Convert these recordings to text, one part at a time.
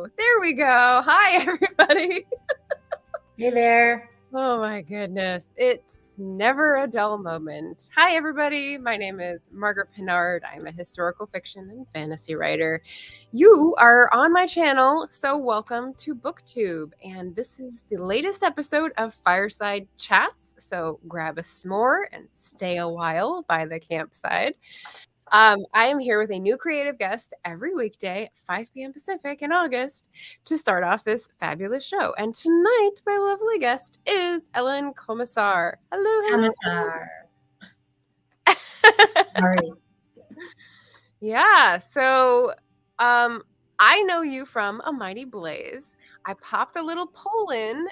There we go. Hi, everybody. Hey there. Oh my goodness. It's never a dull moment. Hi, everybody. My name is Margaret Pinard. I'm a historical fiction and fantasy writer. You are on my channel, so welcome to Booktube. And this is the latest episode of Fireside Chats. So grab a s'more and stay a while by the campsite. I am here with a new creative guest every weekday at 5 p.m. Pacific in August to start off this fabulous show. And tonight, my lovely guest is Ellen Comisar. Hello. Comisar. Sorry. Yeah, so I know you from A Mighty Blaze. I popped a little poll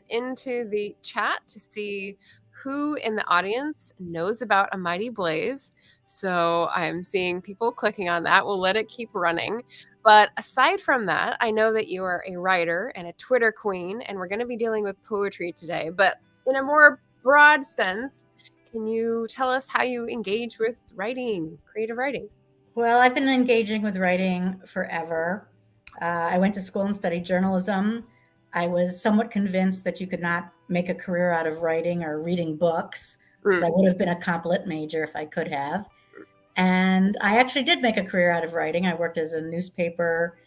into the chat to see who in the audience knows about A Mighty Blaze. So I'm seeing people clicking on that. We'll let it keep running. But aside from that, I know that you are a writer and a Twitter queen, and we're going to be dealing with poetry today. But in a more broad sense, can you tell us how you engage with writing, creative writing? Well, I've been engaging with writing forever. I went to school and studied journalism. I was somewhat convinced that you could not make a career out of writing or reading books, because I would have been a comp lit major if I could have. And I actually did make a career out of writing. I worked as a newspaper,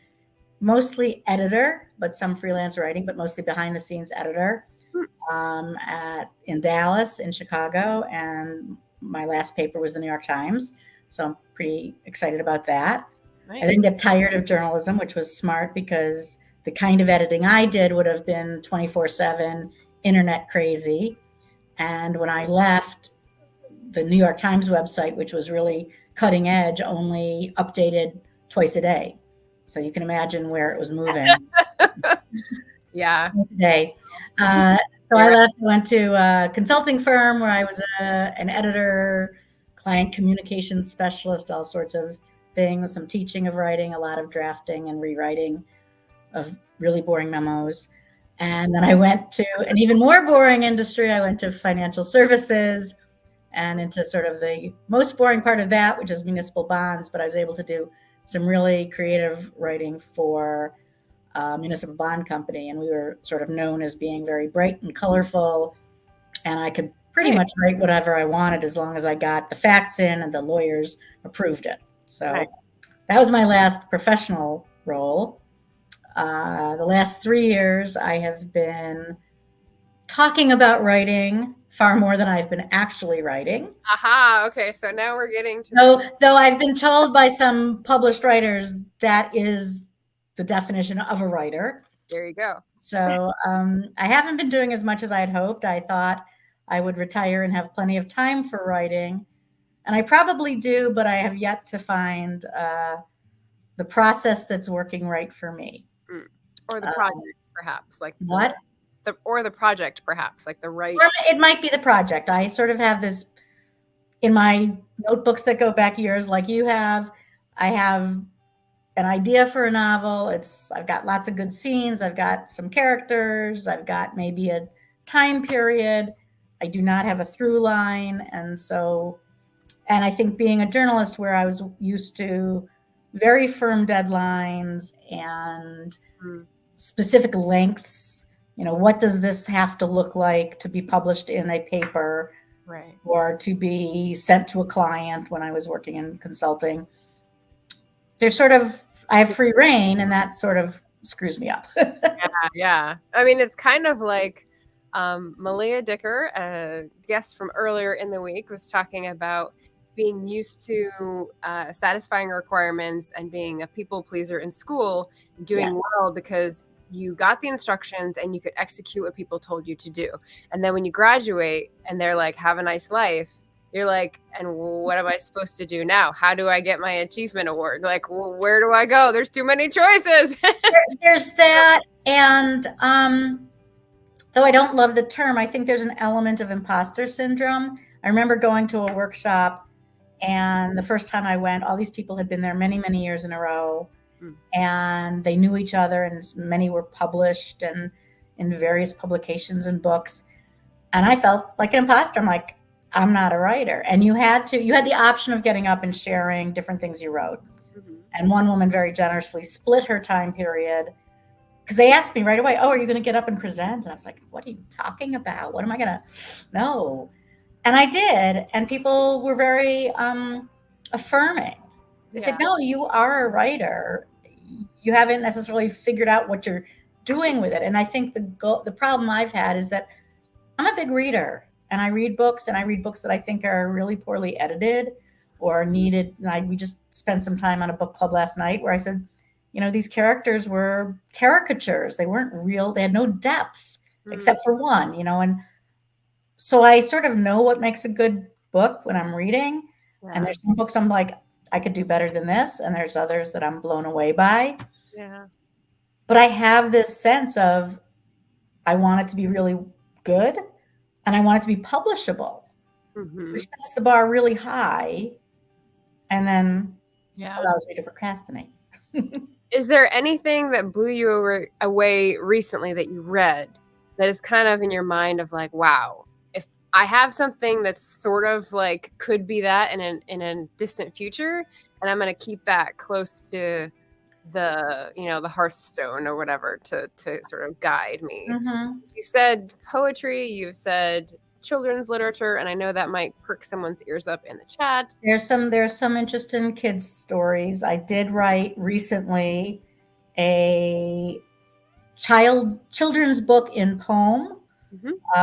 mostly editor, but some freelance writing, but mostly behind the scenes editor in Dallas, in Chicago. And my last paper was the New York Times. So I'm pretty excited about that. Nice. I didn't get tired of journalism, which was smart because the kind of editing I did would have been 24/7 internet crazy. And when I left, the New York Times website, which was really cutting edge, only updated twice a day. So you can imagine where it was moving. Yeah. Today. So I left, went to a consulting firm where I was an editor, client communications specialist, all sorts of things, some teaching of writing, a lot of drafting and rewriting of really boring memos. And then I went to an even more boring industry. I went to financial services and into sort of the most boring part of that, which is municipal bonds. But I was able to do some really creative writing for a municipal bond company. And we were sort of known as being very bright and colorful. And I could pretty much write whatever I wanted as long as I got the facts in and the lawyers approved it. So that was my last professional role. The last 3 years, I have been talking about writing far more than I've been actually writing. Aha, okay, so now we're getting to... Though I've been told by some published writers that is the definition of a writer. There you go. So I haven't been doing as much as I had hoped. I thought I would retire and have plenty of time for writing. And I probably do, but I have yet to find the process that's working right for me. Or the project, perhaps. Like what? Or the project, perhaps, like the right... Or it might be the project. I sort of have this in my notebooks that go back years like you have. I have an idea for a novel. I've got lots of good scenes. I've got some characters. I've got maybe a time period. I do not have a through line. And I think being a journalist where I was used to very firm deadlines and specific lengths, what does this have to look like to be published in a paper, right, or to be sent to a client when I was working in consulting? I have free reign, and that sort of screws me up. Yeah. I mean, it's kind of like Malia Dicker, a guest from earlier in the week, was talking about being used to satisfying requirements and being a people pleaser in school, doing well because you got the instructions and you could execute what people told you to do. And then when you graduate and they're like, have a nice life, you're like, and what am I supposed to do now? How do I get my achievement award? Like, well, where do I go? There's too many choices. There's that. And though I don't love the term, I think there's an element of imposter syndrome. I remember going to a workshop, and the first time I went, all these people had been there many, many years in a row. And they knew each other, and many were published and in various publications and books. And I felt like an imposter. I'm like, I'm not a writer. And you had the option of getting up and sharing different things you wrote. And one woman very generously split her time period because they asked me right away, "Oh, are you going to get up and present?" And I was like, "What are you talking about? What am I going to?" No. And I did, and people were very affirming. They said, "No, you are a writer. You haven't necessarily figured out what you're doing with it." And I think the problem I've had is that I'm a big reader, and I read books, and I read books that I think are really poorly edited or needed. We just spent some time on a book club last night where I said, these characters were caricatures. They weren't real. They had no depth except for one, and so I sort of know what makes a good book when I'm reading. Yeah. And there's some books I'm like, I could do better than this. And there's others that I'm blown away by. Yeah. But I have this sense of, I want it to be really good and I want it to be publishable, which sets the bar really high and then allows me to procrastinate. Is there anything that blew you away recently that you read that is kind of in your mind of like, wow, if I have something that's sort of like could be that in a distant future, and I'm going to keep that close to the the hearthstone or whatever to sort of guide me. You said poetry, you've said children's literature, and I know that might perk someone's ears up in the chat. There's some interest in kids' stories. I did write recently a children's book in poem,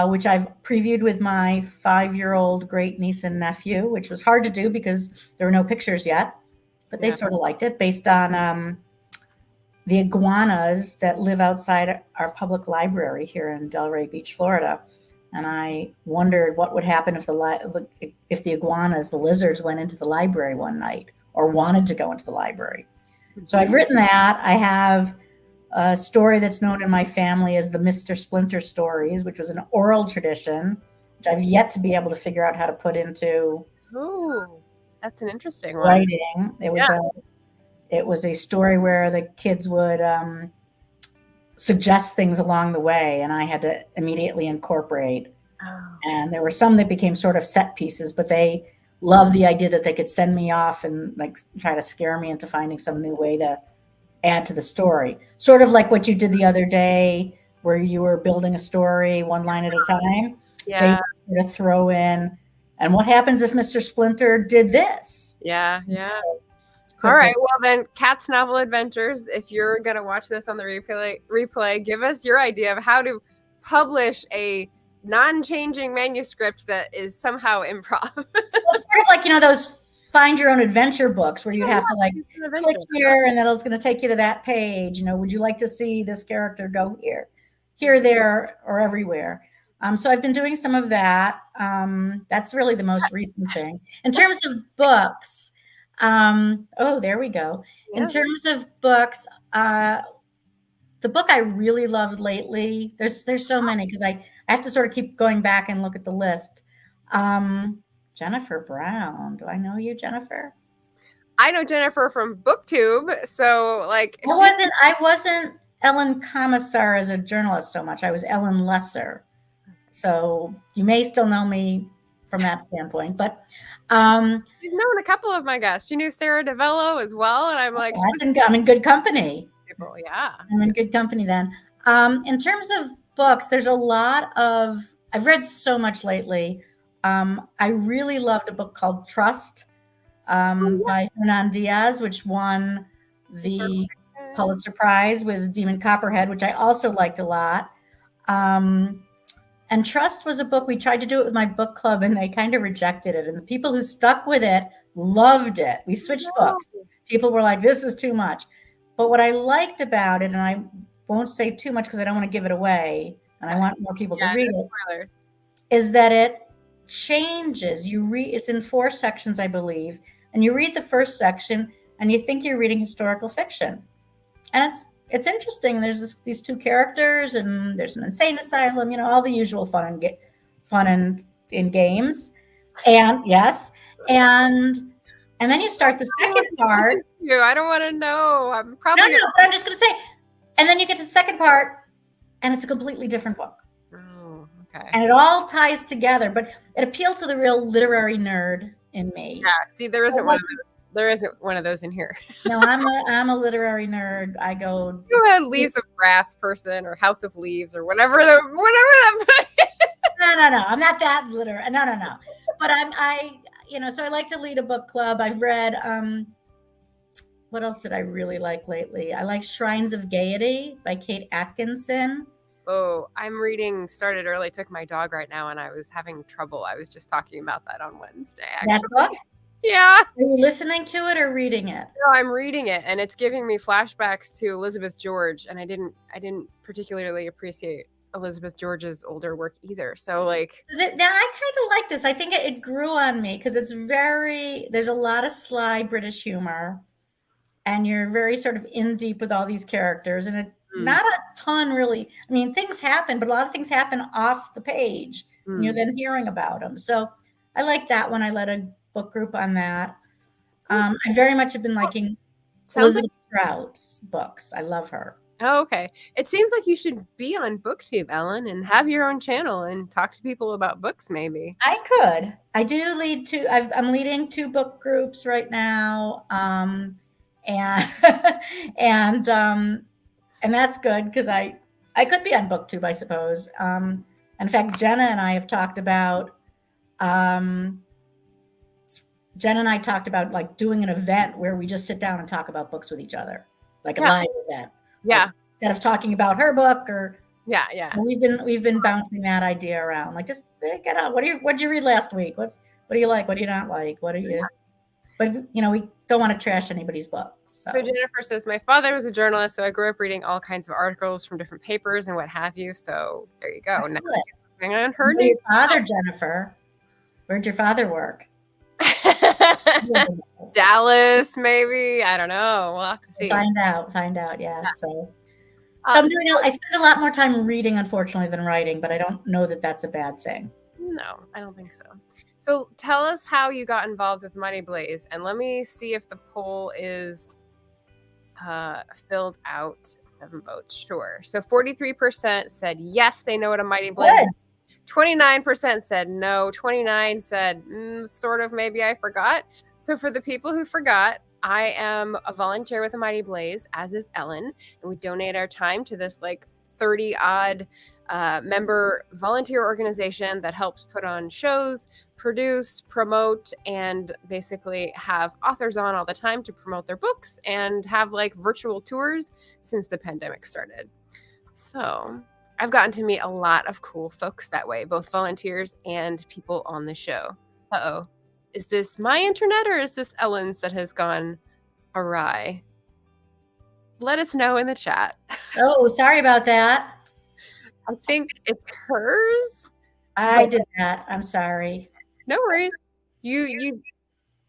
which I've previewed with my 5-year-old great niece and nephew, which was hard to do because there were no pictures yet, but they sort of liked it, based on the iguanas that live outside our public library here in Delray Beach, Florida. And I wondered what would happen if the iguanas, the lizards, went into the library one night or wanted to go into the library. So I've written that. I have a story that's known in my family as the Mr. Splinter stories, which was an oral tradition, which I've yet to be able to figure out how to put into that's an interesting one. Writing. It was a story where the kids would suggest things along the way, and I had to immediately incorporate. And there were some that became sort of set pieces, but they loved the idea that they could send me off and like try to scare me into finding some new way to add to the story. Sort of like what you did the other day, where you were building a story one line at a time. They sort of throw in, and what happens if Mr. Splinter did this? So, all right. Well, then, Cat's Novel Adventures, if you're going to watch this on the replay, give us your idea of how to publish a non-changing manuscript that is somehow improv. Well, it's sort of like, those find your own adventure books where you have to like click here and then it's going to take you to that page. Would you like to see this character go here, there, or everywhere? So I've been doing some of that. That's really the most recent thing. In terms of books, there we go. In terms of books, the book I really loved lately, there's so many because I have to sort of keep going back and look at the list. Jennifer Brown. Do I know you, Jennifer? I know Jennifer from Booktube. So like I wasn't Ellen Comisar as a journalist so much. I was Ellen Lesser. So you may still know me from that standpoint, but she's known a couple of my guests. She knew Sarah DeVello as well, and I'm like, I'm in good company. Yeah, I'm in good company then. In terms of books, there's a lot of. I've read so much lately. I really loved a book called Trust by Hernan Diaz, which won the Pulitzer Prize with Demon Copperhead, which I also liked a lot. And Trust was a book, we tried to do it with my book club and they kind of rejected it. And the people who stuck with it loved it. We switched books. People were like, this is too much. But what I liked about it, and I won't say too much because I don't want to give it away, and I want more people to read it, is that it changes. It's in 4 sections, I believe. And you read the first section and you think you're reading historical fiction. And it's interesting. There's these 2 characters, and there's an insane asylum, all the usual fun in games. And and then you start the second part. I don't want to know. I'm probably no, but I'm just going to say. And then you get to the second part, and it's a completely different book. Oh, okay. And it all ties together, but it appealed to the real literary nerd in me. Yeah. See, there isn't one of those there isn't one of those in here. No, I'm a literary nerd. I go. You had Leaves of Grass person or House of Leaves or whatever that book is. No. I'm not that literary. No. But so I like to lead a book club. I've read, what else did I really like lately? I like Shrines of Gaiety by Kate Atkinson. Oh, I'm reading Started Early, Took My Dog right now, and I was having trouble. I was just talking about that on Wednesday, actually. That book? Yeah. Are you listening to it or reading it? No, I'm reading it, and it's giving me flashbacks to Elizabeth George, and I didn't particularly appreciate Elizabeth George's older work either. So like, now I kind of like this. I think it grew on me because there's a lot of sly British humor, and you're very sort of in deep with all these characters, and not a ton really. I mean, things happen, but a lot of things happen off the page, and you're then hearing about them. So I like that one. I led a book group on that. I very much have been liking Elizabeth Strout's books. I love her. Oh, okay. It seems like you should be on Booktube, Ellen, and have your own channel and talk to people about books, maybe. I could. I do lead two. I'm leading 2 book groups right now, and and that's good because I could be on Booktube, I suppose. In fact, Jenna and I talked about like doing an event where we just sit down and talk about books with each other, like a live event. Yeah. Like, instead of talking about her book or yeah. We've been bouncing that idea around. Like, just get out. What'd you read last week? What do you like? What do you not like? What do you? Yeah. But we don't want to trash anybody's books. So Jennifer says, my father was a journalist, so I grew up reading all kinds of articles from different papers and what have you. So there you go. Now, on her your father, Jennifer. Where'd your father work? Dallas, maybe. I don't know. We'll have to see. Find out. Yeah. So I'm doing. I spend a lot more time reading, unfortunately, than writing. But I don't know that that's a bad thing. No, I don't think so. So tell us how you got involved with Mighty Blaze, and let me see if the poll is filled out. 7 votes, sure. So 43% said yes, they know what a Mighty Blaze is. 29% said no. 29% said sort of, maybe I forgot. So for the people who forgot, I am a volunteer with a Mighty Blaze, as is Ellen, and we donate our time to this like 30-odd member volunteer organization that helps put on shows, produce, promote, and basically have authors on all the time to promote their books and have like virtual tours since the pandemic started. So I've gotten to meet a lot of cool folks that way, both volunteers and people on the show. Uh-oh. Is this my internet or is this Ellen's that has gone awry? Let us know in the chat. Oh, sorry about that. I think it's hers. I did that. I'm sorry. No worries.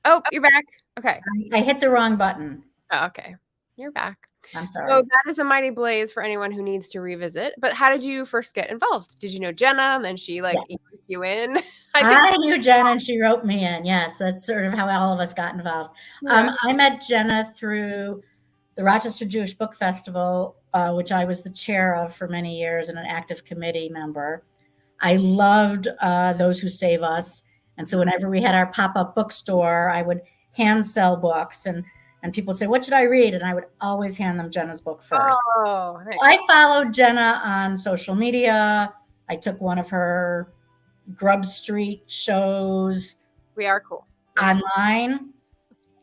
Oh, you're back. Okay. I hit the wrong button. Oh, okay. You're back. I'm sorry. So that is a Mighty Blaze for anyone who needs to revisit. But how did you first get involved? Did you know Jenna and then she like emailed you in? I knew Jenna and she wrote me in. Yes, that's sort of how all of us got involved. Yeah. I met Jenna through the Rochester Jewish Book Festival, which I was the chair of for many years and an active committee member. I loved Those Who Save Us. And so whenever we had our pop-up bookstore, I would hand sell books and people would say, what should I read? And I would always hand them Jenna's book first. Oh, nice. I followed Jenna on social media. I took one of her Grub Street shows. We are cool. Online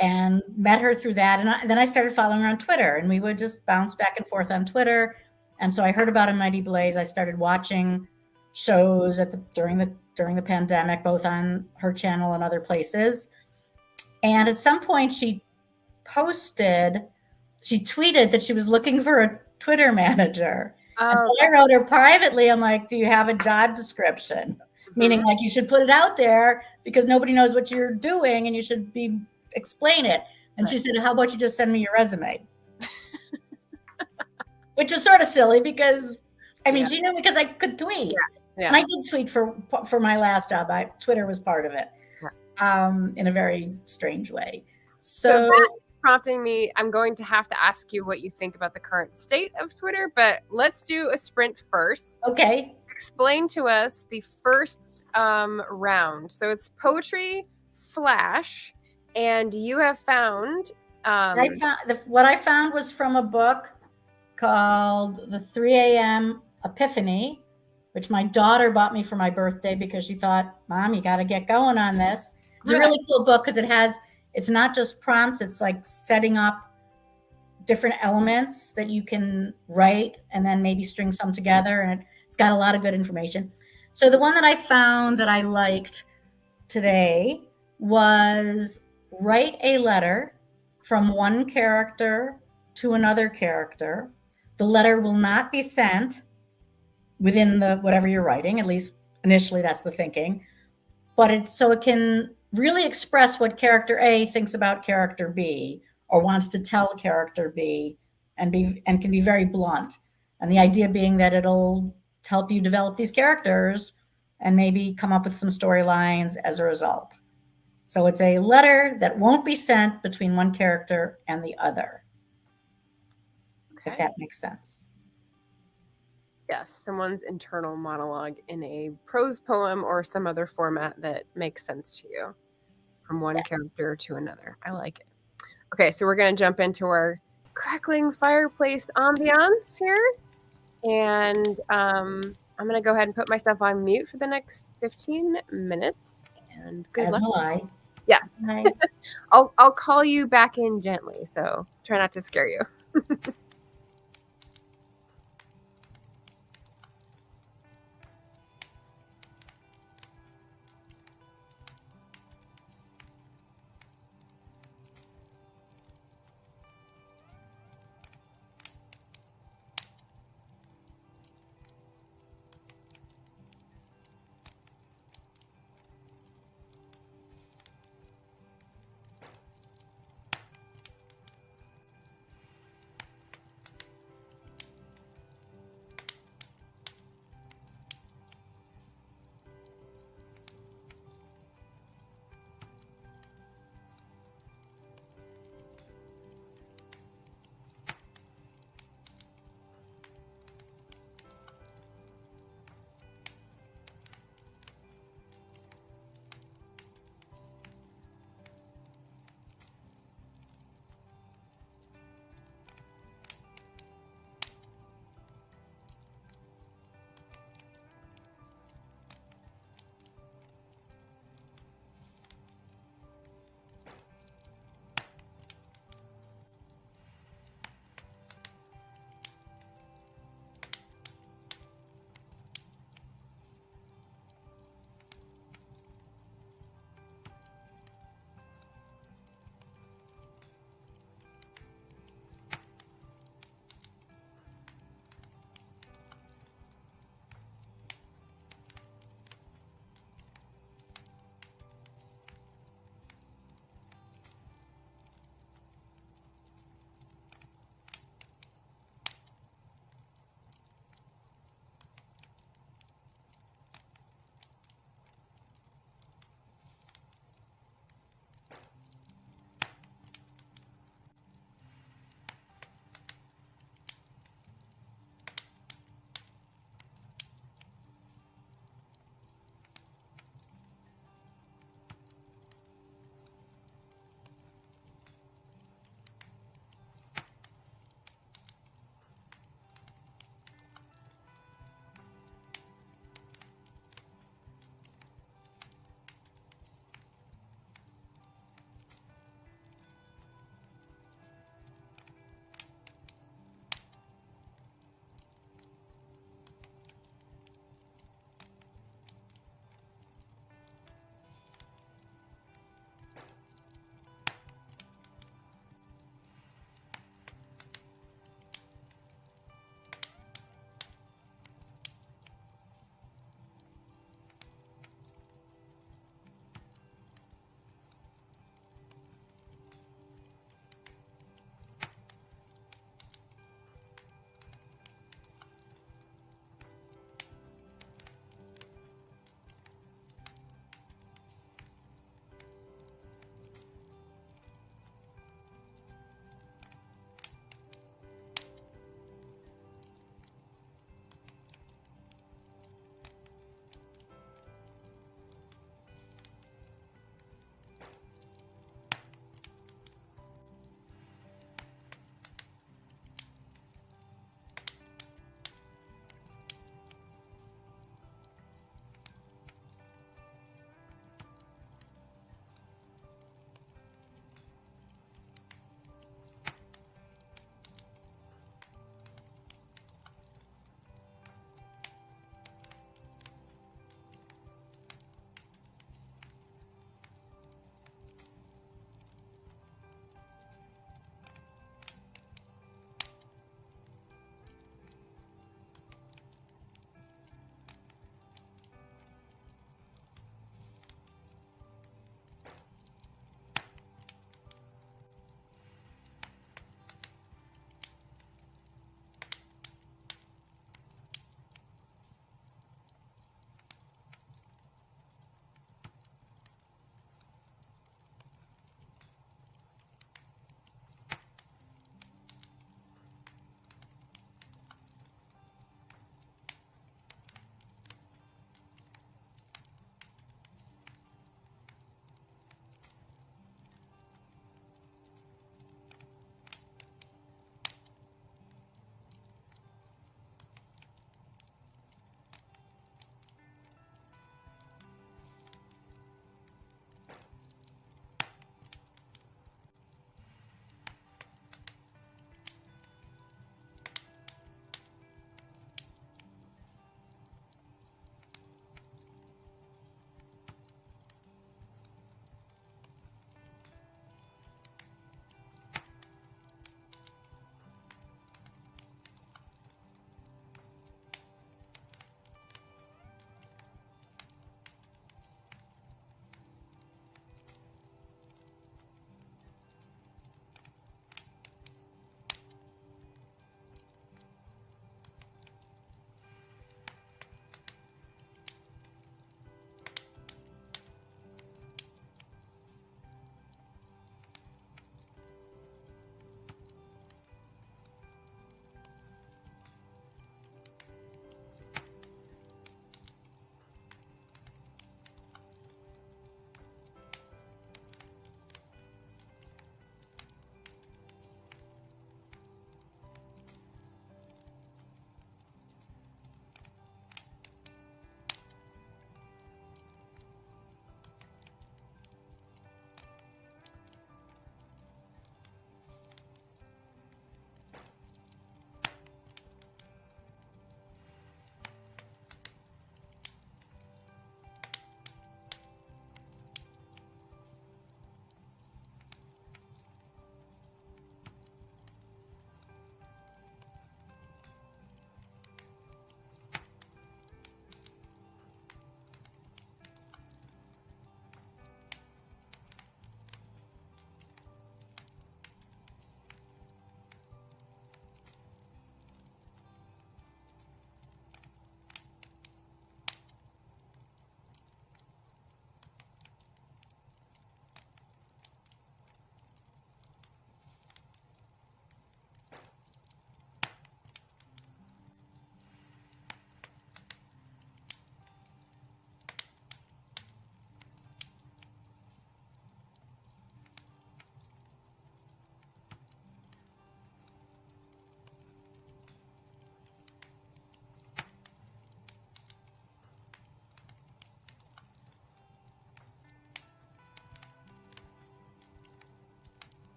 and met her through that. And then I started following her on Twitter and we would just bounce back and forth on Twitter. And so I heard about a Mighty Blaze. I started watching shows during the pandemic, both on her channel and other places. And at some point she tweeted that she was looking for a Twitter manager. Oh, and so I wrote her privately. I'm like, do you have a job description? Mm-hmm. Meaning like you should put it out there because nobody knows what you're doing and you should explain it. And she said, how about you just send me your resume? Which was sort of silly because, she knew because I could tweet. Yeah. And I did tweet for my last job. Twitter was part of it in a very strange way. So that's prompting me, I'm going to have to ask you what you think about the current state of Twitter, but let's do a sprint first. Okay. Explain to us the first round. So it's Poetry, Flash, And you have found. What I found was from a book called The 3 a.m. Epiphany, which my daughter bought me for my birthday because she thought, Mom, you got to get going on this. It's a really cool book because it's not just prompts, it's like setting up different elements that you can write and then maybe string some together. And it's got a lot of good information. So the one that I found that I liked today was write a letter from one character to another character. The letter will not be sent within the whatever you're writing, at least initially that's the thinking, but it can really express what character A thinks about character B or wants to tell character B, and can be very blunt. And the idea being that it'll help you develop these characters and maybe come up with some storylines as a result. So it's a letter that won't be sent between one character and the other. Okay. If that makes sense. Yes, someone's internal monologue in a prose poem or some other format that makes sense to you from one character to another. I like it. Okay, so we're going to jump into our crackling fireplace ambiance here. And I'm going to go ahead and put myself on mute for the next 15 minutes. And good luck. As will I. Yes. I'll call you back in gently, so try not to scare you.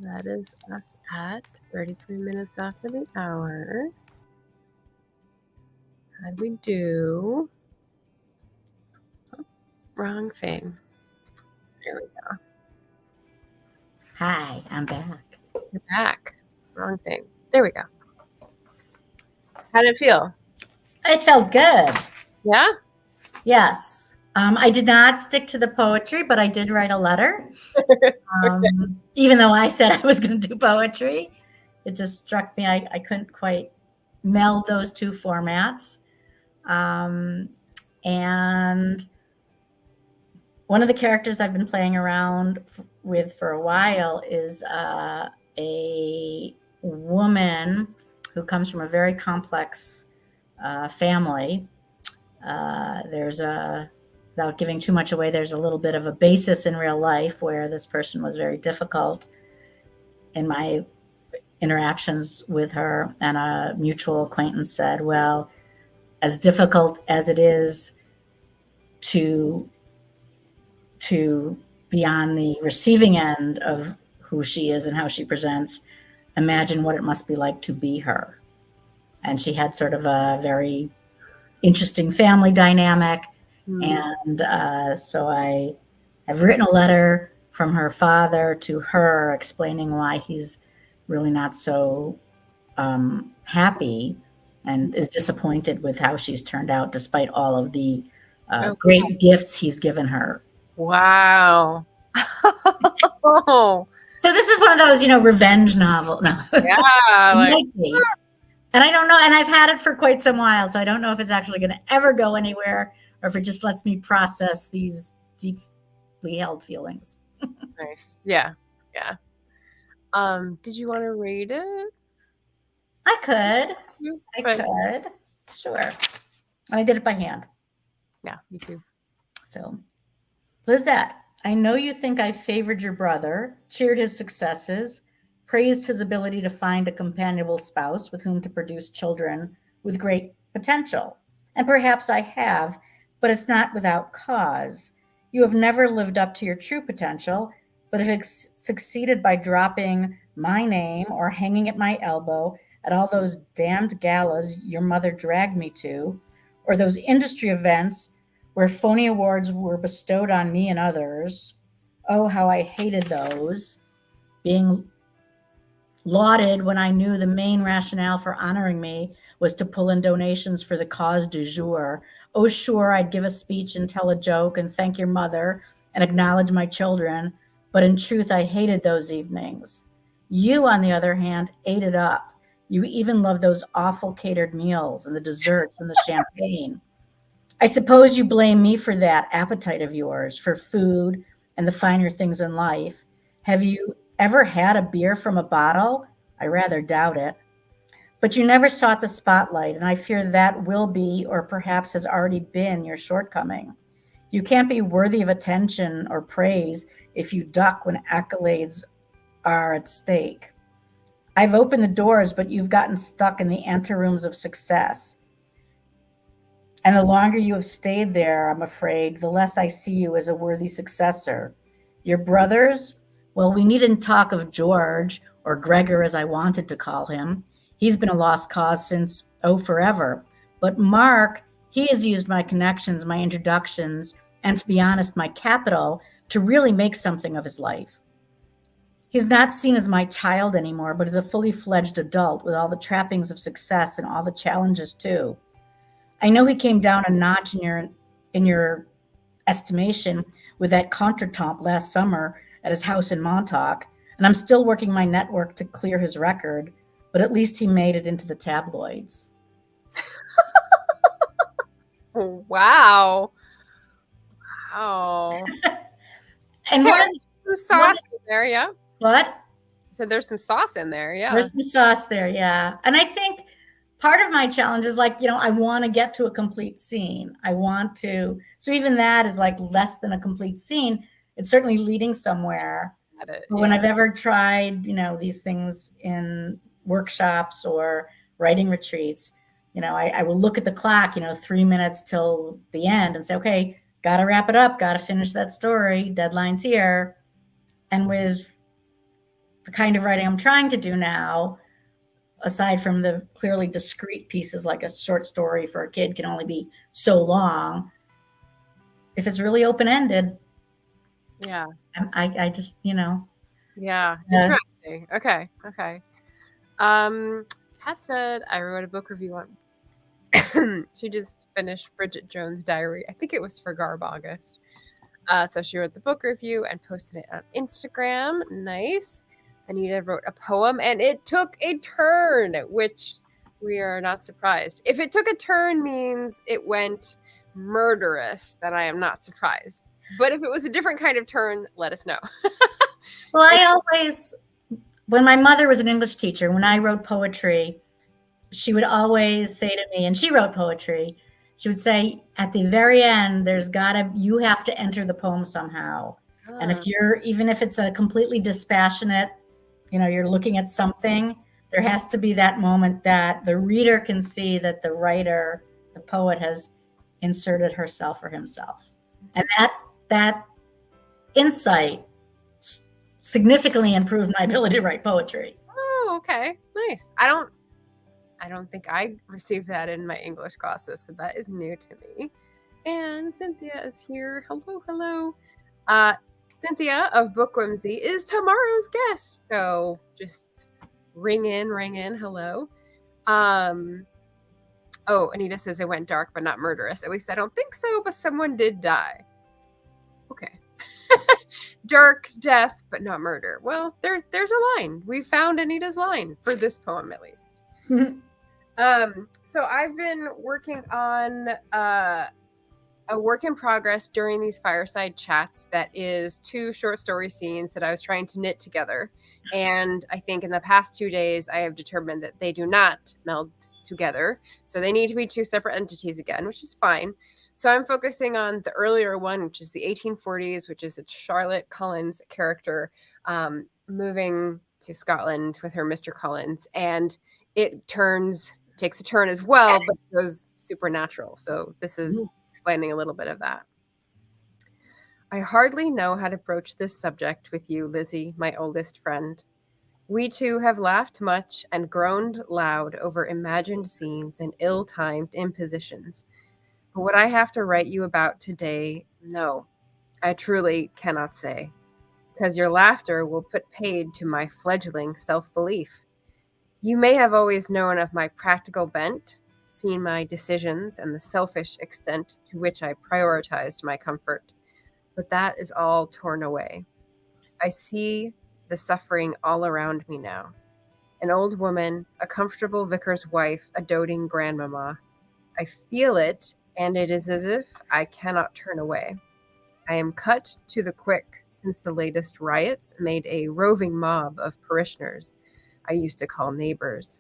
That is us at 33 minutes after the hour. How'd we do? Oh, wrong thing. There we go. Hi, I'm back. You're back. Wrong thing. There we go. How did it feel? It felt good. Yeah? Yes. I did not stick to the poetry, but I did write a letter. Even though I said I was going to do poetry, it just struck me I couldn't quite meld those two formats. And one of the characters I've been playing around with for a while is a woman who comes from a very complex family. Without giving too much away, there's a little bit of a basis in real life where this person was very difficult in my interactions with her. And a mutual acquaintance said, well, as difficult as it is to be on the receiving end of who she is and how she presents, imagine what it must be like to be her. And she had sort of a very interesting family dynamic. And so I have written a letter from her father to her explaining why he's really not so happy and is disappointed with how she's turned out despite all of the great gifts he's given her. Wow. So this is one of those, revenge novel. No. Yeah. And I don't know. And I've had it for quite some while, so I don't know if it's actually going to ever go anywhere or if it just lets me process these deeply held feelings. Nice. Yeah. Yeah. Did you want to read it? I could. Sure. I did it by hand. Yeah, me too. So, Lizette, I know you think I favored your brother, cheered his successes, praised his ability to find a companionable spouse with whom to produce children with great potential. And perhaps I have, but it's not without cause. You have never lived up to your true potential, but have succeeded by dropping my name or hanging at my elbow at all those damned galas your mother dragged me to, or those industry events where phony awards were bestowed on me and others. Oh, how I hated those. Being lauded when I knew the main rationale for honoring me was to pull in donations for the cause du jour. Oh, sure, I'd give a speech and tell a joke and thank your mother and acknowledge my children, but in truth, I hated those evenings. You, on the other hand, ate it up. You even loved those awful catered meals and the desserts and the champagne. I suppose you blame me for that appetite of yours, for food and the finer things in life. Have you ever had a beer from a bottle? I rather doubt it. But you never sought the spotlight, and I fear that will be, or perhaps has already been, your shortcoming. You can't be worthy of attention or praise if you duck when accolades are at stake. I've opened the doors, but you've gotten stuck in the anterooms of success. And the longer you have stayed there, I'm afraid, the less I see you as a worthy successor. Your brothers, well, we needn't talk of George, or Gregor as I wanted to call him. He's been a lost cause since, forever. But Mark, he has used my connections, my introductions, and to be honest, my capital to really make something of his life. He's not seen as my child anymore, but as a fully fledged adult with all the trappings of success and all the challenges too. I know he came down a notch in your estimation with that contretemps last summer at his house in Montauk, and I'm still working my network to clear his record, but at least he made it into the tabloids. Wow. Wow. And some sauce in there, yeah. What? So there's some sauce in there, yeah. There's some sauce there, yeah. And I think part of my challenge is I want to get to a complete scene. So even that is less than a complete scene. It's certainly leading somewhere. When I've ever tried, these things in workshops or writing retreats, I will look at the clock, 3 minutes till the end and say, okay, got to wrap it up, got to finish that story, deadline's here. And with the kind of writing I'm trying to do now, aside from the clearly discrete pieces, like a short story for a kid can only be so long. If it's really open-ended, Yeah. I just, Yeah. Interesting. Okay. Kat said I wrote a book review on. She just finished Bridget Jones' Diary. I think it was for Garb August. So she wrote the book review and posted it on Instagram. Nice. Anita wrote a poem, and it took a turn, which we are not surprised. If it took a turn means it went murderous, then I am not surprised. But if it was a different kind of turn, let us know. Well, I always, when my mother was an English teacher, when I wrote poetry, she would always say to me, and she wrote poetry, she would say, at the very end, you have to enter the poem somehow. And even if it's a completely dispassionate, you're looking at something, there has to be that moment that the reader can see that the writer, the poet, has inserted herself or himself. And that insight significantly improved my ability to write poetry. Oh, okay. Nice. I don't think I received that in my English classes, so that is new to me. And Cynthia is here. Hello. Cynthia of Book Whimsy is tomorrow's guest, so just ring in. Hello. Oh, Anita says it went dark but not murderous. At least I don't think so, but someone did die. Okay. Dark death but not murder. Well, there's a line. We found Anita's line for this poem, at least. So I've been working on a work in progress during these fireside chats that is 2 short story scenes that I was trying to knit together. And I think in the past 2 days, I have determined that they do not meld together. So they need to be 2 separate entities again, which is fine. So I'm focusing on the earlier one, which is the 1840s, which is a Charlotte Collins character moving to Scotland with her Mr. Collins. And it takes a turn as well, but it goes supernatural. So this is explaining a little bit of that. I hardly know how to broach this subject with you, Lizzie, my oldest friend. We two have laughed much and groaned loud over imagined scenes and ill-timed impositions. But what I have to write you about today, no, I truly cannot say, because your laughter will put paid to my fledgling self-belief. You may have always known of my practical bent, seen my decisions and the selfish extent to which I prioritized my comfort, but that is all torn away. I see the suffering all around me now. An old woman, a comfortable vicar's wife, a doting grandmama. I feel it, and it is as if I cannot turn away. I am cut to the quick since the latest riots made a roving mob of parishioners I used to call neighbors.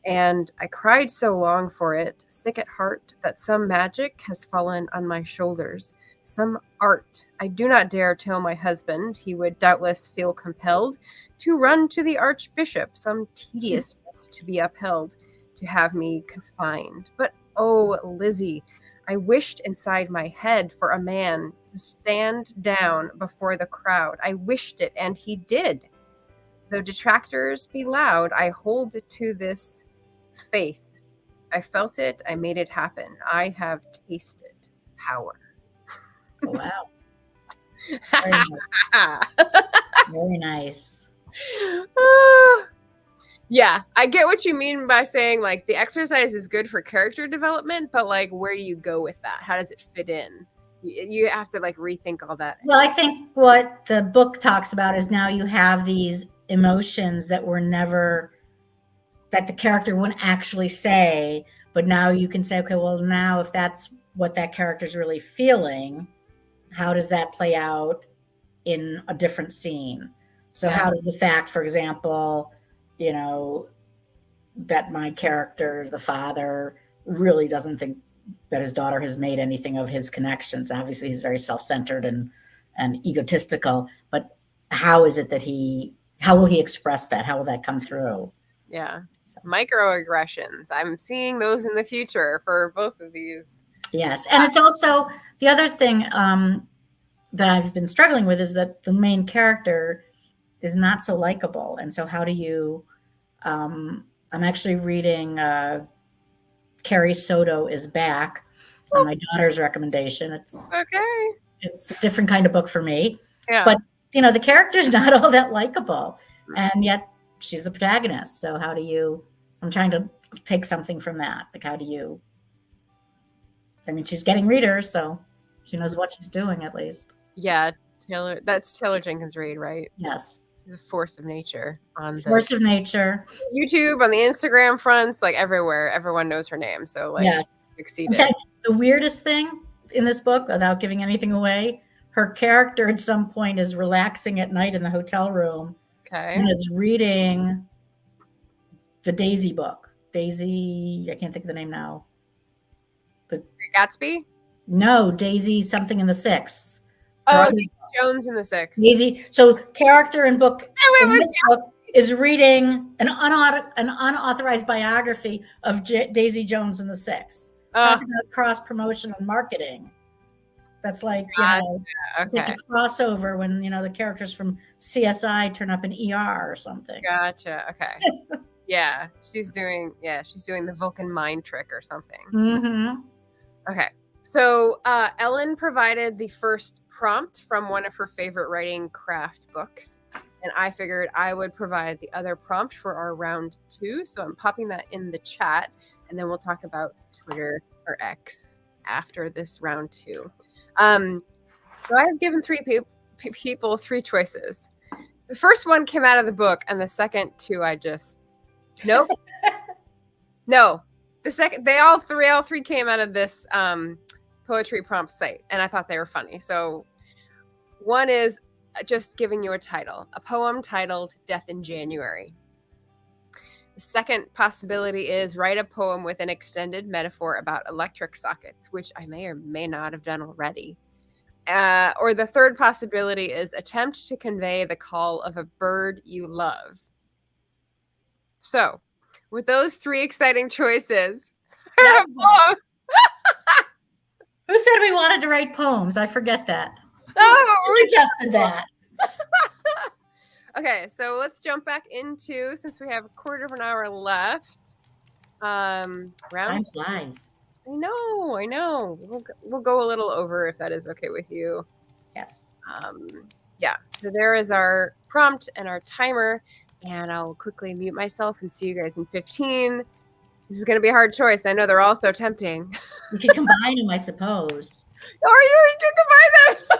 And I cried so long for it, sick at heart, that some magic has fallen on my shoulders, some art. I do not dare tell my husband. He would doubtless feel compelled to run to the archbishop, some tediousness to be upheld, to have me confined. But oh, Lizzie, I wished inside my head for a man to stand down before the crowd. I wished it, and he did. Though detractors be loud, I hold to this faith. I felt it. I made it happen. I have tasted power. Oh, wow. Very nice. Very nice. Yeah, I get what you mean by saying like the exercise is good for character development, but like where do you go with that? How does it fit in? You have to like rethink all that. Well, I think what the book talks about is now you have these emotions that the character wouldn't actually say, but now you can say, okay, well, now if that's what that character's really feeling, how does that play out in a different scene? So how does the fact, for example, that my character, the father, really doesn't think that his daughter has made anything of his connections. Obviously, he's very self-centered and egotistical, but how is it that how will he express that? How will that come through? Yeah. So. Microaggressions. I'm seeing those in the future for both of these. Yes. And it's also the other thing that I've been struggling with is that the main character is not so likable. And so how do you, I'm actually reading Carrie Soto is Back on my daughter's recommendation. It's a different kind of book for me. Yeah. But, the character's not all that likable. And yet she's the protagonist. So how do you, I'm trying to take something from that. Like, how do you, she's getting readers, so she knows what she's doing at least. Yeah. That's Taylor Jenkins Reid, right? Yes. He's a force of nature on Force of nature. YouTube, on the Instagram fronts, like everywhere. Everyone knows her name. So like, yes. Succeeded. In fact, the weirdest thing in this book, without giving anything away, her character at some point is relaxing at night in the hotel room. Okay. And is reading the Daisy book. Daisy, I can't think of the name now. Gatsby? No, Daisy something in the Six. Oh, Daisy Jones in the Six. Daisy. So character in this book is reading an unauthorized biography of Daisy Jones in the Six. Talk about cross promotion and marketing. That's like, like a crossover when, the characters from CSI turn up in ER or something. Gotcha. Okay. Yeah. She's doing the Vulcan mind trick or something. Mm-hmm. Okay. So Ellen provided the first prompt from one of her favorite writing craft books. And I figured I would provide the other prompt for our round 2. So I'm popping that in the chat. And then we'll talk about Twitter or X after this round 2. So I've given 3 people 3 choices. The first one came out of the book, and the second 2 I just nope. No, the second all three came out of this poetry prompt site, and I thought they were funny. So one is just giving you a title, a poem titled "Death in January." The second possibility is write a poem with an extended metaphor about electric sockets, which I may or may not have done already. Or the third possibility is attempt to convey the call of a bird you love. So, with those 3 exciting choices, who said we wanted to write poems? I forget that. Oh, who suggested that? Okay, so let's jump back into, since we have a quarter of an hour left. Time flies. I know. We'll go a little over if that is okay with you. Yes. Yeah. So there is our prompt and our timer, and I'll quickly mute myself and see you guys in 15. This is going to be a hard choice. I know they're all so tempting. You can combine them, I suppose. Or you can combine them.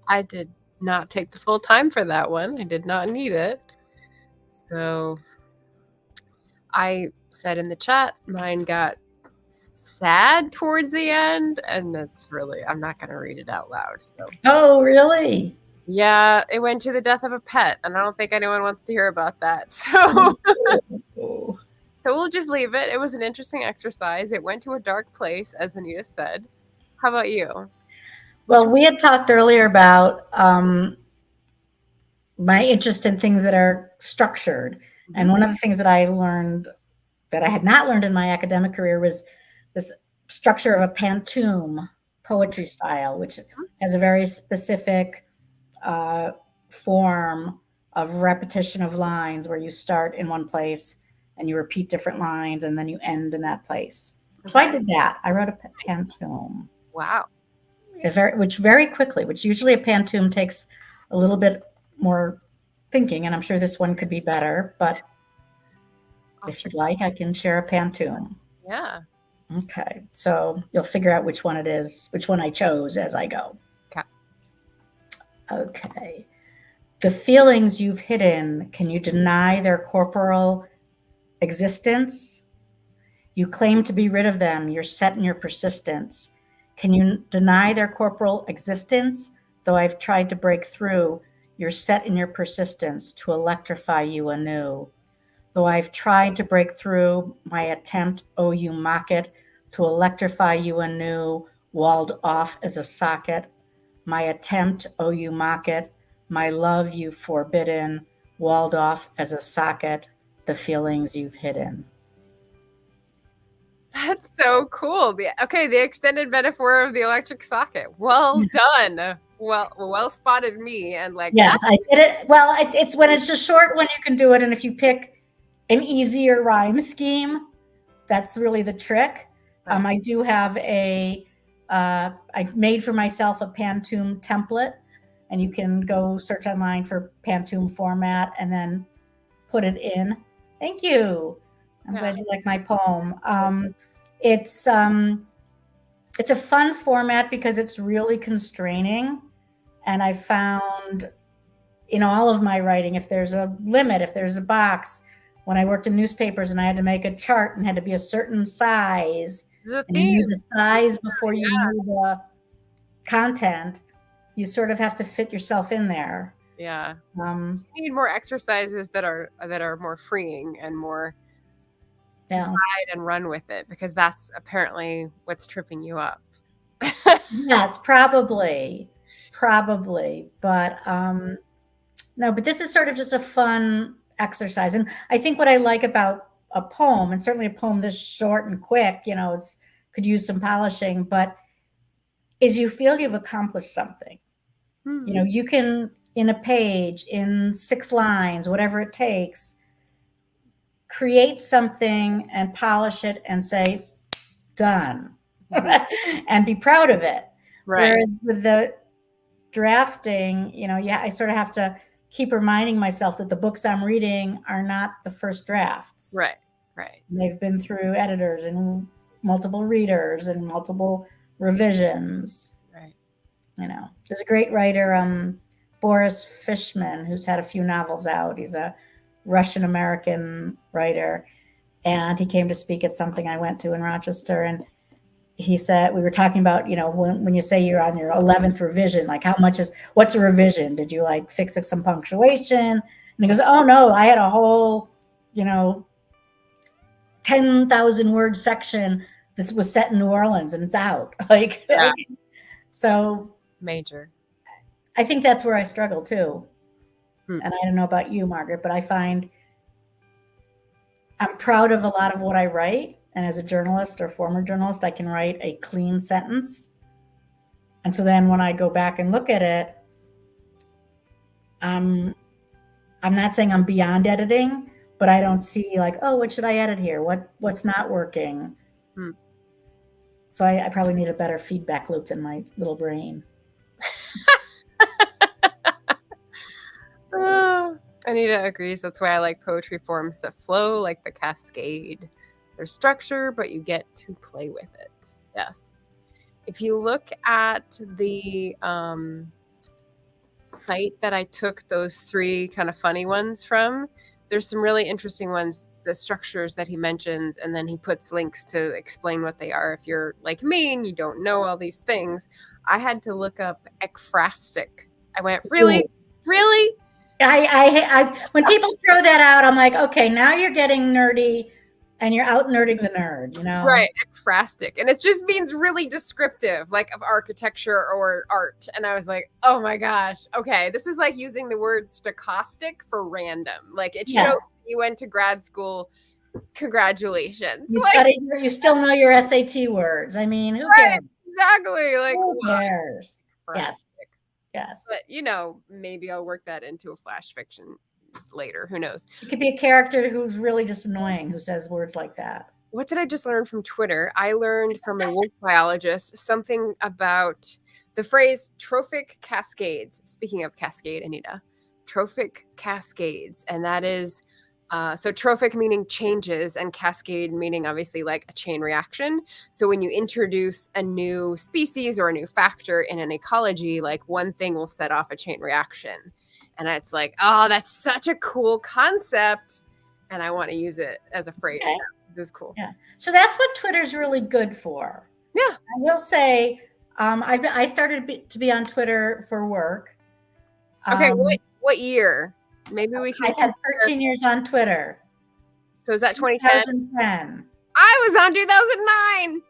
I did not take the full time for that one. I did not need it. So I said in the chat, mine got sad towards the end, and it's really, I'm not going to read it out loud. So. Oh, really? Yeah, it went to the death of a pet, and I don't think anyone wants to hear about that. So, Oh. So we'll just leave it. It was an interesting exercise. It went to a dark place, as Anita said. How about you? Well, we had talked earlier about my interest in things that are structured. And one of the things that I learned that I had not learned in my academic career was this structure of a pantoum poetry style, which has a very specific form of repetition of lines where you start in one place and you repeat different lines and then you end in that place. So I did that. I wrote a pantoum. Wow. Which very quickly, which usually a pantoum takes a little bit more thinking, and I'm sure this one could be better, but if you'd like, I can share a pantoum. Yeah. Okay, so you'll figure out which one it is, which one I chose as I go. Okay. The feelings you've hidden, can you deny their corporal existence? You claim to be rid of them, you're set in your persistence. Can you deny their corporal existence? Though I've tried to break through, you're set in your persistence to electrify you anew. Though I've tried to break through, my attempt, oh, you mock it, to electrify you anew, walled off as a socket. My attempt, oh, you mock it, my love you've forbidden, walled off as a socket, the feelings you've hidden. That's so cool. The extended metaphor of the electric socket. Well done. Well spotted me. And like, yes, I did it. Well, it's when it's just short when you can do it. And if you pick an easier rhyme scheme, that's really the trick. I do have I made for myself a pantoum template, and you can go search online for pantoum format and then put it in. Thank you. I'm glad you like my poem. It's a fun format because it's really constraining. And I found in all of my writing, if there's a limit, if there's a box, when I worked in newspapers and I had to make a chart and had to be a certain size, and you knew the size before you knew the content, you sort of have to fit yourself in there. Yeah. You need more exercises that are more freeing and more decide and run with it, because that's apparently what's tripping you up. Yes, probably. But no, but this is sort of just a fun exercise. And I think what I like about a poem, and certainly a poem this short and quick, could use some polishing, but is you feel you've accomplished something. You can, in a page, in 6 lines, whatever it takes, create something and polish it and say, done, and be proud of it. Right. Whereas with the drafting, I sort of have to keep reminding myself that the books I'm reading are not the first drafts. Right. They've been through editors and multiple readers and multiple revisions. Right. There's a great writer, Boris Fishman, who's had a few novels out. He's a Russian-American writer, and he came to speak at something I went to in Rochester, and he said, we were talking about, when you say you're on your 11th revision, like what's a revision? Did you fix some punctuation? And he goes, oh no, I had a whole, 10,000 word section that was set in New Orleans and it's out. So major. I think that's where I struggle too. And I don't know about you, Margaret, but I find I'm proud of a lot of what I write. And as a journalist or former journalist, I can write a clean sentence. And so then when I go back and look at it, I'm not saying I'm beyond editing, but I don't see what should I edit here? What's not working? So I probably need a better feedback loop than my little brain. Anita agrees. That's why I like poetry forms that flow like the cascade. There's structure, but you get to play with it. Yes. If you look at the site that I took those 3 kind of funny ones from. There's some really interesting ones, the structures that he mentions, and then he puts links to explain what they are. If you're like me and you don't know all these things, I had to look up ekphrastic. I went, really? Ooh. Really? I when people throw that out, I'm like, okay, now you're getting nerdy and you're out nerding the nerd, you know? Right, ekphrastic. And it just means really descriptive, like of architecture or art. And I was like, oh my gosh, okay, this is like using the word stochastic for random. Like it shows you went to grad school. Congratulations. You studied, you still know your SAT words. I mean, who cares? Exactly. Like, who cares? Yes. Yes. But, maybe I'll work that into a flash fiction later. Who knows? It could be a character who's really just annoying who says words like that. What did I just learn from Twitter? I learned from a wolf biologist something about the phrase trophic cascades. Speaking of cascade, Anita, trophic cascades. And that is, so trophic meaning changes and cascade meaning obviously like a chain reaction. So when you introduce a new species or a new factor in an ecology, like one thing will set off a chain reaction. And it's like, oh, that's such a cool concept. And I want to use it as a phrase. Okay. This is cool. Yeah. So that's what Twitter's really good for. Yeah. I will say, I started to be on Twitter for work. Okay. What year? Maybe we can. I had 13 years on Twitter. So is that 2010? 2010. I was on 2009.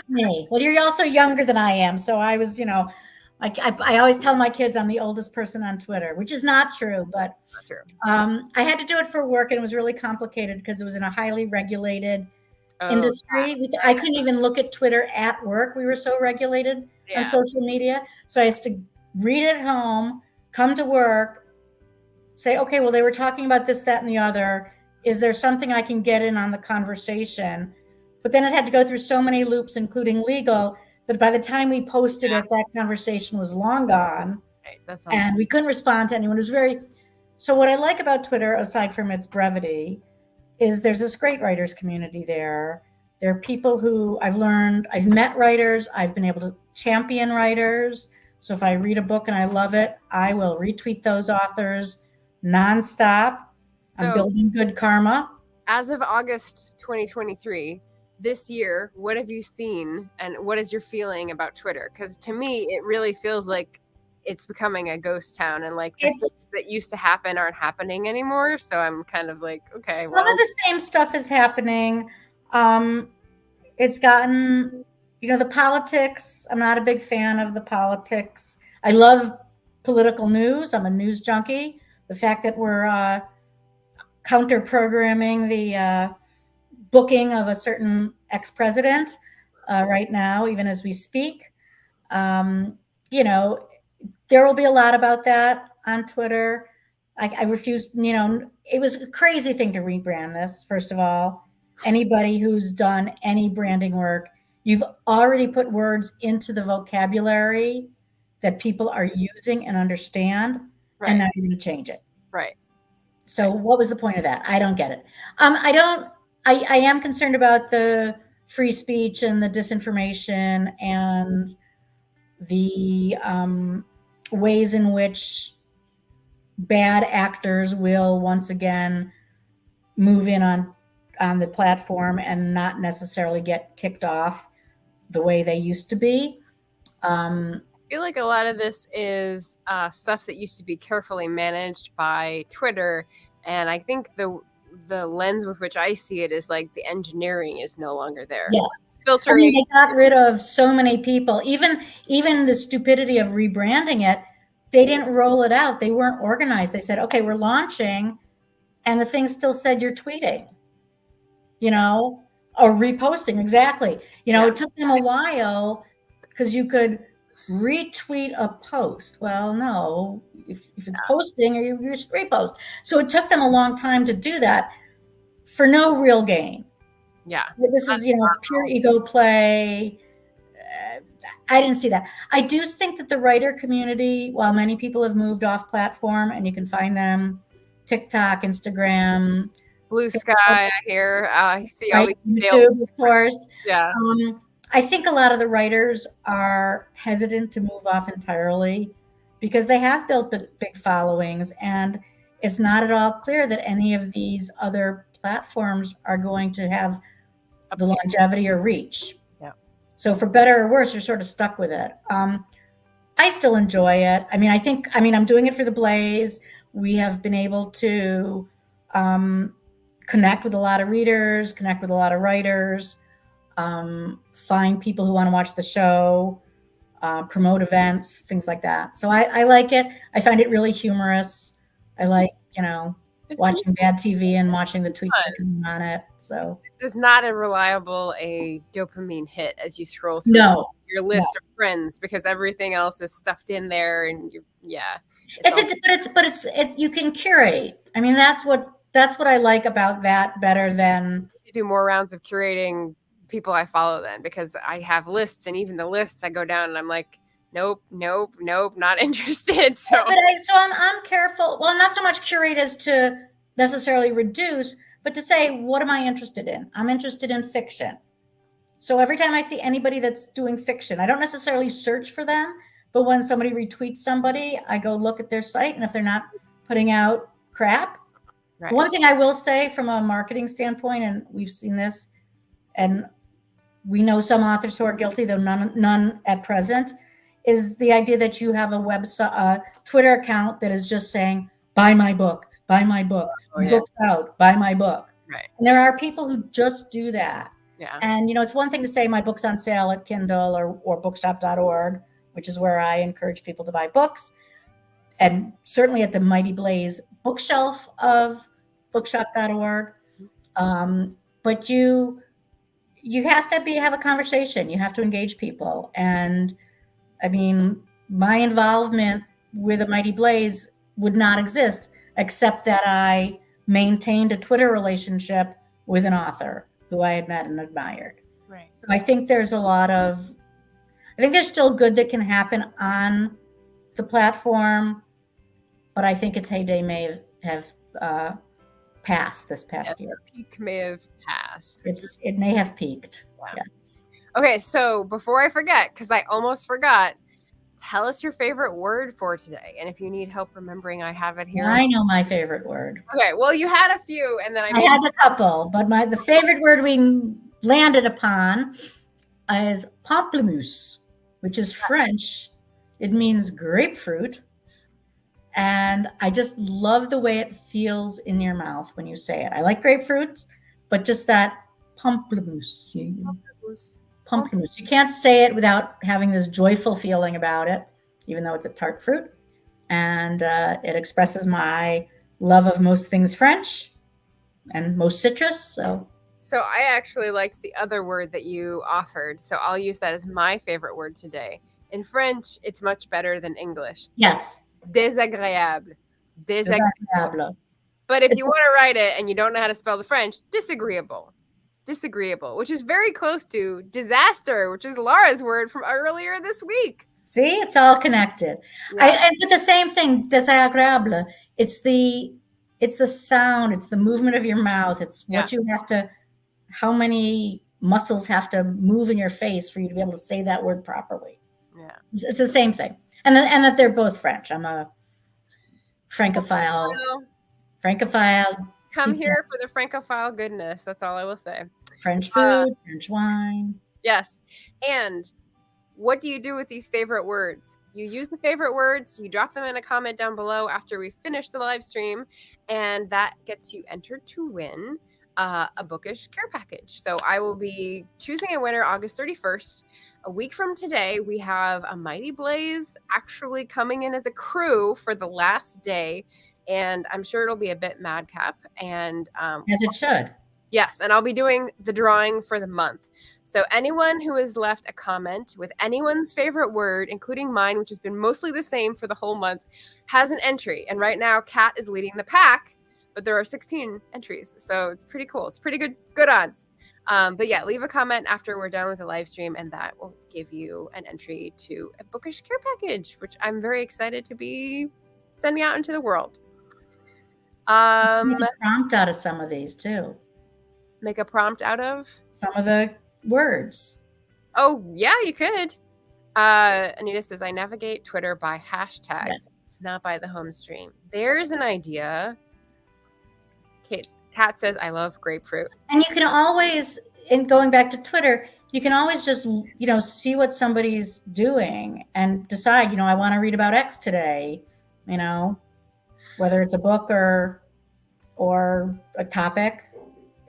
Me. Well, you're also younger than I am. So I was, I always tell my kids I'm the oldest person on Twitter, which is not true, but not true. I had to do it for work, and it was really complicated because it was in a highly regulated industry. I couldn't even look at Twitter at work. We were so regulated on social media. So I used to read at home, come to work, say, okay, well, they were talking about this, that, and the other. Is there something I can get in on the conversation? But then it had to go through so many loops, including legal, that by the time we posted it, that conversation was long gone. Right, and we couldn't respond to anyone. It was so what I like about Twitter, aside from its brevity, is there's this great writers community there. There are people who I've met writers, I've been able to champion writers. So if I read a book and I love it, I will retweet those authors nonstop. I'm building good karma. As of August 2023, this year, what have you seen and what is your feeling about Twitter? Because to me, it really feels like it's becoming a ghost town, and like the things that used to happen aren't happening anymore. So I'm kind of like, okay. Some of the same stuff is happening. It's gotten, the politics. I'm not a big fan of the politics. I love political news. I'm a news junkie. The fact that we're counter-programming the booking of a certain ex-president right now, even as we speak. There will be a lot about that on Twitter. I refuse, it was a crazy thing to rebrand this, first of all. Anybody who's done any branding work, you've already put words into the vocabulary that people are using and understand, and now you're going to change it. Right. So what was the point of that? I don't get it. I am concerned about the free speech and the disinformation and the ways in which bad actors will once again move in on the platform and not necessarily get kicked off the way they used to be. I feel like a lot of this is stuff that used to be carefully managed by Twitter, and I think the lens with which I see it is like the engineering is no longer there. Yes, filtering. I mean, they got rid of so many people. Even the stupidity of rebranding it, they didn't roll it out. They weren't organized. They said, "Okay, we're launching," and the thing still said you're tweeting, or reposting. Exactly. It took them a while because you could retweet a post. Well, no, if it's posting, or you repost. So it took them a long time to do that for no real gain. Yeah. This is, pure ego play. I didn't see that. I do think that the writer community, while many people have moved off platform, and you can find them TikTok, Instagram, Blue Sky, I hear. I see all these YouTube, of course. Yeah. I think a lot of the writers are hesitant to move off entirely because they have built big followings, and it's not at all clear that any of these other platforms are going to have the longevity or reach. Yeah. So for better or worse, you're sort of stuck with it. I still enjoy it. I mean, I'm doing it for the Blaze. We have been able to connect with a lot of readers, connect with a lot of writers, find people who want to watch the show, promote events, things like that. So I like it. I find it really humorous. I like, watching bad TV and watching the tweets on it. So this is not a reliable dopamine hit as you scroll through your list of friends, because everything else is stuffed in there, and you can curate. I mean, that's what I like about that better than you do more rounds of curating people I follow then, because I have lists, and even the lists I go down and I'm like, nope, not interested. So I'm careful. Well, not so much curate as to necessarily reduce, but to say, what am I interested in? I'm interested in fiction. So every time I see anybody that's doing fiction, I don't necessarily search for them, but when somebody retweets somebody, I go look at their site, and if they're not putting out crap. Right. One thing I will say from a marketing standpoint, and we've seen this, and we know some authors who are guilty, though none at present, is the idea that you have a website, Twitter account that is just saying, buy my book, book's out, buy my book. Right. And there are people who just do that. Yeah. And, it's one thing to say my book's on sale at Kindle or bookshop.org, which is where I encourage people to buy books. And certainly at the Mighty Blaze bookshelf of bookshop.org. But you have to have a conversation. You have to engage people. And I mean, my involvement with a Mighty Blaze would not exist except that I maintained a Twitter relationship with an author who I had met and admired. Right. So I think there's still good that can happen on the platform, but I think its heyday may have passed this past year. The peak may have passed. It may have peaked. Yeah. Yes. Okay, so before I forget, because I almost forgot, tell us your favorite word for today. And if you need help remembering, I have it here. I know my favorite word. Okay, well, you had a few, and then I had a couple, but the favorite word we landed upon is pamplemousse, which is French. It means grapefruit. And I just love the way it feels in your mouth when you say it. I like grapefruits, but just that pamplemousse. Pamplemousse. You can't say it without having this joyful feeling about it, even though it's a tart fruit. And it expresses my love of most things French and most citrus. So I actually liked the other word that you offered. So I'll use that as my favorite word today. In French, it's much better than English. Yes. Désagréable. But if you want to write it and you don't know how to spell the French, disagreeable, which is very close to disaster, which is Laura's word from earlier this week. See, it's all connected. Yeah. But the same thing, désagréable. It's the sound, it's the movement of your mouth. It's what you have to, how many muscles have to move in your face for you to be able to say that word properly. Yeah. It's the same thing. And that they're both French. I'm a Francophile. Come here for the Francophile goodness. That's all I will say. French food, French wine. Yes. And what do you do with these favorite words? You use the favorite words, you drop them in a comment down below after we finish the live stream, and that gets you entered to win a bookish care package. So I will be choosing a winner August 31st. A week from today, we have a Mighty Blaze actually coming in as a crew for the last day, and I'm sure it'll be a bit madcap. And as it should. Yes, and I'll be doing the drawing for the month. So anyone who has left a comment with anyone's favorite word, including mine, which has been mostly the same for the whole month, has an entry. And right now, Kat is leading the pack, but there are 16 entries. So it's pretty cool. It's pretty good odds. But yeah, leave a comment after we're done with the live stream, and that will give you an entry to a bookish care package, which I'm very excited to be sending out into the world. Make a prompt out of some of these too. Make a prompt out of some of the words. Oh yeah, you could. Anita says, I navigate Twitter by hashtags, Yes. not by the home stream. There's an idea. Kat says, I love grapefruit. And you can always, in going back to Twitter, you can always just, see what somebody's doing and decide, I want to read about X today, whether it's a book or a topic.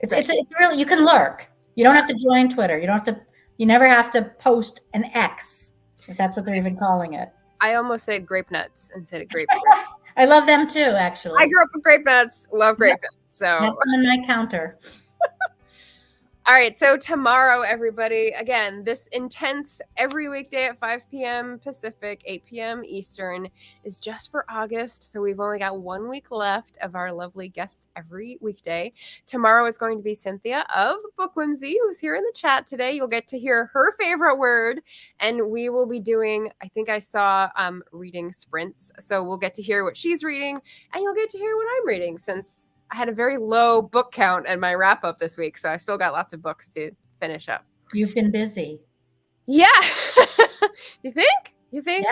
It's really, you can lurk. You don't have to join Twitter. You never have to post an X, if that's what they're even calling it. I almost said grape nuts instead of grapefruit. I love them too, actually. I grew up with grape nuts, love grape nuts. So that's on my counter. All right, so tomorrow, everybody, again, this intense every weekday at 5 p.m. Pacific, 8 p.m. Eastern is just for August. So we've only got 1 week left of our lovely guests every weekday. Tomorrow is going to be Cynthia of Book Whimsy, who's here in the chat today. You'll get to hear her favorite word, and we will be doing, I think I saw reading sprints. So we'll get to hear what she's reading, and you'll get to hear what I'm reading, since I had a very low book count in my wrap up this week, so I still got lots of books to finish up. You've been busy. Yeah. You think? Yeah.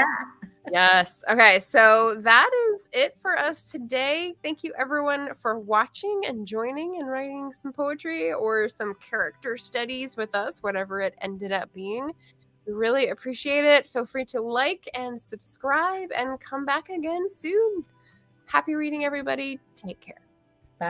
Yes. Okay, so that is it for us today. Thank you, everyone, for watching and joining and writing some poetry or some character studies with us, whatever it ended up being. We really appreciate it. Feel free to like and subscribe and come back again soon. Happy reading, everybody. Take care.